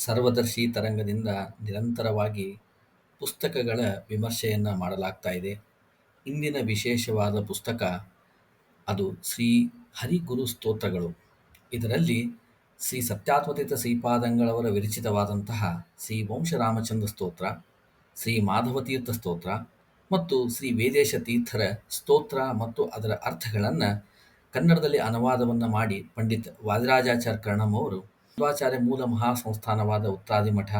ಸರ್ವದರ್ಶಿ ತರಂಗದಿಂದ ನಿರಂತರವಾಗಿ ಪುಸ್ತಕಗಳ ವಿಮರ್ಶೆಯನ್ನು ಮಾಡಲಾಗ್ತಾ ಇದೆ. ಇಂದಿನ ವಿಶೇಷವಾದ ಪುಸ್ತಕ ಅದು ಶ್ರೀ ಹರಿಗುರು ಸ್ತೋತ್ರಗಳು. ಇದರಲ್ಲಿ ಶ್ರೀ ಸತ್ಯಾತ್ಮತೀರ್ಥ ಶ್ರೀಪಾದಂಗಳವರ ವಿರಚಿತವಾದಂತಹ ಶ್ರೀ ವಂಶರಾಮಚಂದ್ರ ಸ್ತೋತ್ರ, ಶ್ರೀ ಮಾಧವತೀರ್ಥ ಸ್ತೋತ್ರ ಮತ್ತು ಶ್ರೀ ವೇದೇಶ ತೀರ್ಥರ ಸ್ತೋತ್ರ ಮತ್ತು ಅದರ ಅರ್ಥಗಳನ್ನು ಕನ್ನಡದಲ್ಲಿ ಅನುವಾದವನ್ನು ಮಾಡಿ ಪಂಡಿತ್ ವಾದಿರಾಜಾಚಾರ್ಯ ಕರ್ಣಂ ಅವರು ಮಧ್ವಾಚಾರ್ಯ ಮೂಲ ಮಹಾಸಂಸ್ಥಾನವಾದ ಉತ್ತರಾದಿಮಠ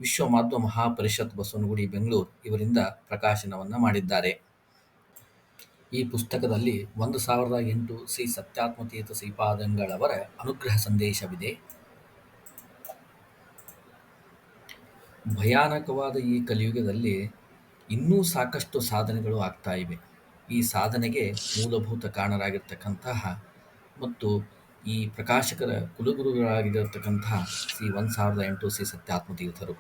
ವಿಶ್ವ ಮಾಧ್ವ ಮಹಾಪರಿಷತ್ ಬಸವನಗುಡಿ ಬೆಂಗಳೂರು ಇವರಿಂದ ಪ್ರಕಾಶನವನ್ನು ಮಾಡಿದ್ದಾರೆ. ಈ ಪುಸ್ತಕದಲ್ಲಿ 1008 ಶ್ರೀ ಸತ್ಯಾತ್ಮತೀರ್ಥ ಶ್ರೀಪಾದಂಗಳವರ ಅನುಗ್ರಹ ಸಂದೇಶವಿದೆ. ಭಯಾನಕವಾದ ಈ ಕಲಿಯುಗದಲ್ಲಿ ಇನ್ನೂ ಸಾಕಷ್ಟು ಸಾಧನೆಗಳು ಆಗ್ತಾ ಇವೆ. ಈ ಸಾಧನೆಗೆ ಮೂಲಭೂತ ಕಾರಣರಾಗಿರ್ತಕ್ಕಂತಹ ಮತ್ತು ಈ ಪ್ರಕಾಶಕರ ಕುಲಗುರುಗಳಾಗಿರತಕ್ಕಂತಹ ಶ್ರೀ 1008 ಶ್ರೀ ಸತ್ಯಾತ್ಮತೀರ್ಥರು.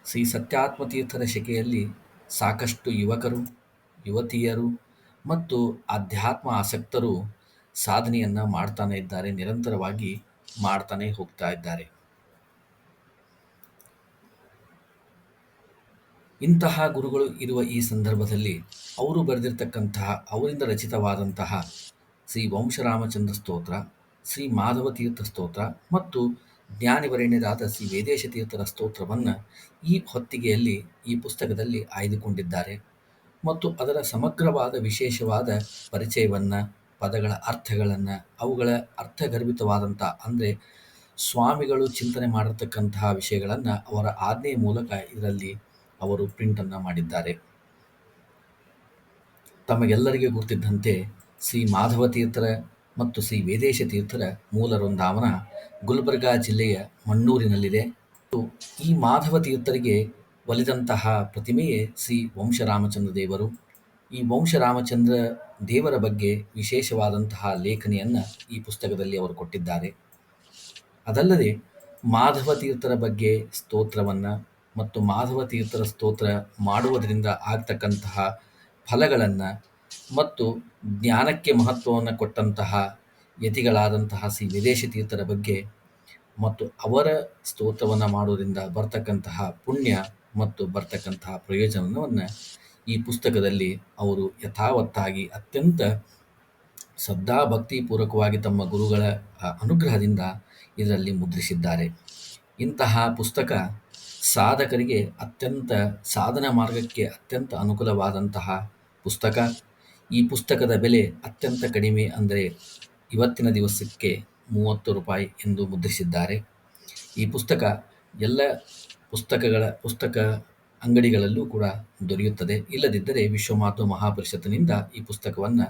ಶ್ರೀ ಸತ್ಯಾತ್ಮತೀರ್ಥರ ಶೆಕೆಯಲ್ಲಿ ಸಾಕಷ್ಟು ಯುವಕರು, ಯುವತಿಯರು ಮತ್ತು ಆಧ್ಯಾತ್ಮ ಆಸಕ್ತರು ಸಾಧನೆಯನ್ನು ಮಾಡ್ತಾನೆ ಇದ್ದಾರೆ, ನಿರಂತರವಾಗಿ ಮಾಡ್ತಾನೆ ಹೋಗ್ತಾ ಇದ್ದಾರೆ. ಇಂತಹ ಗುರುಗಳು ಇರುವ ಈ ಸಂದರ್ಭದಲ್ಲಿ ಅವರು ಬರೆದಿರ್ತಕ್ಕಂತಹ, ಅವರಿಂದ ರಚಿತವಾದಂತಹ ಶ್ರೀ ವಂಶರಾಮಚಂದ್ರ ಸ್ತೋತ್ರ, ಶ್ರೀ ಮಾಧವ ತೀರ್ಥ ಸ್ತೋತ್ರ ಮತ್ತು ಜ್ಞಾನಿವರೇಣ್ಯರಾದ ಶ್ರೀ ವೇದೇಶ ತೀರ್ಥರ ಸ್ತೋತ್ರವನ್ನು ಈ ಹೊತ್ತಿಗೆಯಲ್ಲಿ ಈ ಪುಸ್ತಕದಲ್ಲಿ ಆಯ್ದುಕೊಂಡಿದ್ದಾರೆ ಮತ್ತು ಅದರ ಸಮಗ್ರವಾದ ವಿಶೇಷವಾದ ಪರಿಚಯವನ್ನು, ಪದಗಳ ಅರ್ಥಗಳನ್ನು, ಅವುಗಳ ಅರ್ಥಗರ್ಭಿತವಾದಂಥ ಅಂದರೆ ಸ್ವಾಮಿಗಳು ಚಿಂತನೆ ಮಾಡಿರ್ತಕ್ಕಂತಹ ವಿಷಯಗಳನ್ನು ಅವರ ಆಜ್ಞೆಯ ಮೂಲಕ ಇದರಲ್ಲಿ ಅವರು ಪ್ರಿಂಟನ್ನು ಮಾಡಿದ್ದಾರೆ. ತಮಗೆಲ್ಲರಿಗೆ ಗೊತ್ತಿದ್ದಂತೆ ಶ್ರೀ ಮಾಧವ ತೀರ್ಥರ ಮತ್ತು ಶ್ರೀ ವೇದೇಶ ತೀರ್ಥರ ಮೂಲ ವೃಂದಾವನ ಗುಲ್ಬರ್ಗಾ ಜಿಲ್ಲೆಯ ಮಣ್ಣೂರಿನಲ್ಲಿದೆ. ಈ ಮಾಧವ ತೀರ್ಥರಿಗೆ ಒಲಿದಂತಹ ಪ್ರತಿಮೆಯೇ ಶ್ರೀ ವಂಶರಾಮಚಂದ್ರ ದೇವರು. ಈ ವಂಶರಾಮಚಂದ್ರ ದೇವರ ಬಗ್ಗೆ ವಿಶೇಷವಾದಂತಹ ಲೇಖನಿಯನ್ನು ಈ ಪುಸ್ತಕದಲ್ಲಿ ಅವರು ಕೊಟ್ಟಿದ್ದಾರೆ. ಅದಲ್ಲದೆ ಮಾಧವ ತೀರ್ಥರ ಬಗ್ಗೆ ಸ್ತೋತ್ರವನ್ನು ಮತ್ತು ಮಾಧವ ತೀರ್ಥರ ಸ್ತೋತ್ರ ಮಾಡುವುದರಿಂದ ಆಗ್ತಕ್ಕಂತಹ ಫಲಗಳನ್ನು ಮತ್ತು ಜ್ಞಾನಕ್ಕೆ ಮಹತ್ವವನ್ನು ಕೊಟ್ಟಂತಹ ಯತಿಗಳಾದಂತಹ ಶ್ರೀ ವೇದೇಶ ತೀರ್ಥರ ಬಗ್ಗೆ ಮತ್ತು ಅವರ ಸ್ತೋತ್ರವನ್ನು ಮಾಡೋದ್ರಿಂದ ಬರ್ತಕ್ಕಂತಹ ಪುಣ್ಯ ಮತ್ತು ಬರ್ತಕ್ಕಂತಹ ಪ್ರಯೋಜನವನ್ನು ಈ ಪುಸ್ತಕದಲ್ಲಿ ಅವರು ಯಥಾವತ್ತಾಗಿ ಅತ್ಯಂತ ಶ್ರದ್ಧಾಭಕ್ತಿಪೂರ್ವಕವಾಗಿ ತಮ್ಮ ಗುರುಗಳ ಅನುಗ್ರಹದಿಂದ ಇದರಲ್ಲಿ ಮುದ್ರಿಸಿದ್ದಾರೆ. ಇಂತಹ ಪುಸ್ತಕ ಸಾಧಕರಿಗೆ ಅತ್ಯಂತ ಸಾಧನಾ ಮಾರ್ಗಕ್ಕೆ ಅತ್ಯಂತ ಅನುಕೂಲವಾದಂತಹ ಪುಸ್ತಕ. ಈ ಪುಸ್ತಕದ ಬೆಲೆ ಅತ್ಯಂತ ಕಡಿಮೆ, ಅಂದರೆ ಇವತ್ತಿನ ದಿವಸಕ್ಕೆ 30 ರೂಪಾಯಿ ಎಂದು ಮುದ್ರಿಸಿದ್ದಾರೆ. ಈ ಪುಸ್ತಕ ಎಲ್ಲ ಪುಸ್ತಕ ಅಂಗಡಿಗಳಲ್ಲೂ ಕೂಡ ದೊರೆಯುತ್ತದೆ. ಇಲ್ಲದಿದ್ದರೆ ವಿಶ್ವಮಾಧ್ವ ಮಹಾಪರಿಷತ್ತಿನಿಂದ ಈ ಪುಸ್ತಕವನ್ನು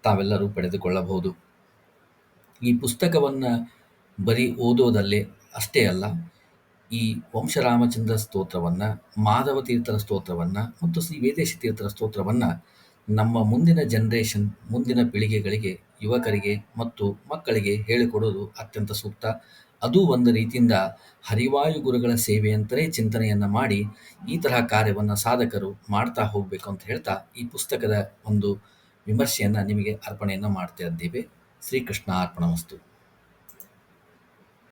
ತಾವೆಲ್ಲರೂ ಪಡೆದುಕೊಳ್ಳಬಹುದು. ಈ ಪುಸ್ತಕವನ್ನು ಬರೀ ಓದೋದಲ್ಲೇ ಅಷ್ಟೇ ಅಲ್ಲ, ಈ ವಂಶರಾಮಚಂದ್ರ ಸ್ತೋತ್ರವನ್ನು, ಮಾಧವ ತೀರ್ಥರ ಸ್ತೋತ್ರವನ್ನು ಮತ್ತು ಶ್ರೀ ವೇದೇಶ ತೀರ್ಥರ ಸ್ತೋತ್ರವನ್ನು ನಮ್ಮ ಮುಂದಿನ ಜನ್ರೇಷನ್, ಮುಂದಿನ ಪೀಳಿಗೆಗಳಿಗೆ, ಯುವಕರಿಗೆ ಮತ್ತು ಮಕ್ಕಳಿಗೆ ಹೇಳಿಕೊಡೋದು ಅತ್ಯಂತ ಸೂಕ್ತ. ಅದು ಒಂದು ರೀತಿಯಿಂದ ಹರಿವಾಯು ಗುರುಗಳ ಸೇವೆ ಅಂತಲೇ ಚಿಂತನೆಯನ್ನು ಮಾಡಿ ಈ ತರಹ ಕಾರ್ಯವನ್ನು ಸಾಧಕರು ಮಾಡ್ತಾ ಹೋಗಬೇಕು ಅಂತ ಹೇಳ್ತಾ ಈ ಪುಸ್ತಕದ ಒಂದು ವಿಮರ್ಶೆಯನ್ನು ನಿಮಗೆ ಅರ್ಪಣೆಯನ್ನು ಮಾಡ್ತಾ ಇದ್ದೇವೆ. ಶ್ರೀಕೃಷ್ಣ ಅರ್ಪಣಮಸ್ತು.